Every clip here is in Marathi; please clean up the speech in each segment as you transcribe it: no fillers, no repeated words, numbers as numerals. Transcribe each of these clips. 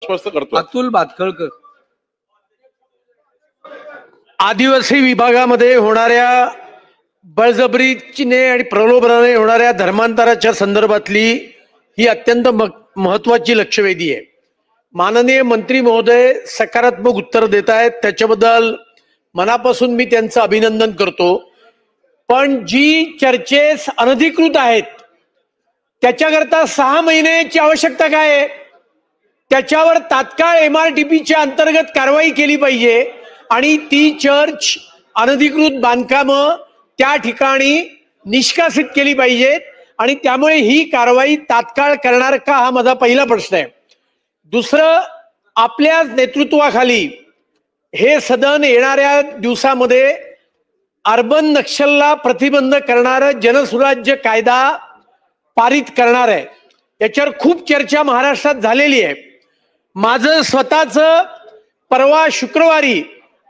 स्पष्ट करतो. अतुल भातखळकर. आदिवासी विभागामध्ये होणाऱ्या बळजबरीने आणि प्रलोभनाने होणाऱ्या धर्मांतराच्या संदर्भातली ही अत्यंत महत्वाची लक्षवेधी आहे. माननीय मंत्री महोदय सकारात्मक उत्तर देत आहेत, त्याच्याबद्दल मनापासून मी त्यांचं अभिनंदन करतो. पण जी चर्चेस अनधिकृत आहेत त्याच्याकरता 6 महिन्याची आवश्यकता काय आहे? त्याच्यावर तात्काळ MRTPच्या अंतर्गत कारवाई केली पाहिजे आणि ती चर्च अनधिकृत बांधकामं त्या ठिकाणी निष्कासित केली पाहिजेत आणि त्यामुळे ही कारवाई तात्काळ करणार का, हा माझा पहिला प्रश्न आहे. दुसरं, आपल्या नेतृत्वाखाली हे सदन येणाऱ्या दिवसामध्ये अर्बन नक्षलला प्रतिबंध करणारं जनसुराज्य कायदा पारित करणार आहे. याच्यावर खूप चर्चा महाराष्ट्रात झालेली आहे. माझं स्वतःचं परवा शुक्रवारी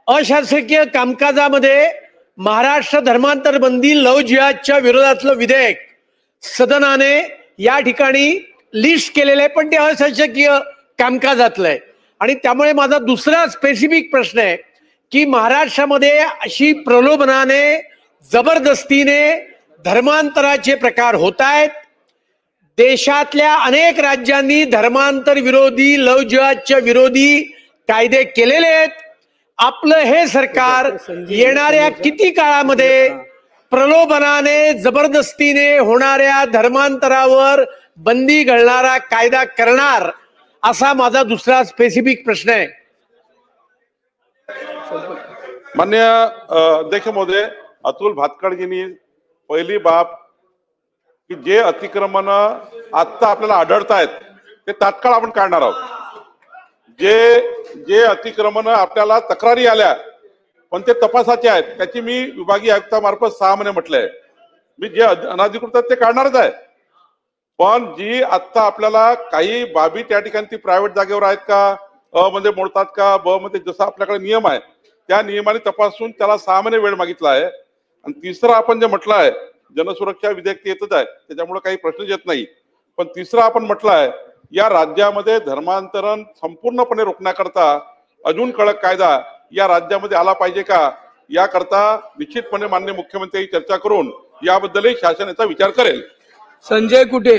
अशासकीय कामकाजामध्ये महाराष्ट्र धर्मांतर बंदी लव जिहादच्या विरोधातलं विधेयक सदनाने या ठिकाणी लिस्ट केलेलं आहे, पण ते अशासकीय कामकाजातलं आहे. आणि त्यामुळे माझा दुसरा स्पेसिफिक प्रश्न आहे की महाराष्ट्रामध्ये अशी प्रलोभनाने जबरदस्तीने धर्मांतराचे प्रकार होत आहेत. देशातल्या अनेक राज्यांनी धर्मांतर विरोधी लव जिहादच्या विरोधी कायदे केलेले आहेत. आपलं हे सरकार येणाऱ्या किती काळामध्ये प्रलोभनाने जबरदस्तीने होणाऱ्या धर्मांतरावर बंदी घालणारा कायदा करणार, असा माझा दुसरा स्पेसिफिक प्रश्न आहे. माननीय अध्यक्ष महोदय, अतुल भातखळजींनी पहिली बाब की जे अतिक्रमण आता आपल्याला आढळत आहेत ते तात्काळ आपण काढणार आहोत. जे अतिक्रमण आपल्याला तक्रारी आल्या पण ते तपासाचे आहेत, त्याची मी विभागीय आयुक्तामार्फत 6 महिने म्हटलंय. मी जे अनधिकृत आहेत ते काढणारच आहे. पण जी आता आपल्याला काही बाबी त्या ठिकाणी ती प्रायव्हेट जागेवर आहेत का, अ मध्ये मोडतात का, ब मध्ये, जसा आपल्याकडे नियम आहे त्या नियमाने तपासून त्याला 6 महिने वेळ मागितला आहे. आणि तिसरं आपण जे म्हटलं आहे जनसुरक्षा विधेयक येतच आहे, त्याच्यामुळे काही प्रश्न येत नाही. पण तिसरं आपण म्हटलं आहे या राज्यामध्ये धर्मांतरण संपूर्णपणे रोखण्याकरता अजून कडक कायदा या राज्यामध्ये आला पाहिजे का, याकरता निश्चितपणे माननीय मुख्यमंत्री चर्चा करून याबद्दलही शासन याचा विचार करेल. संजय कुटे.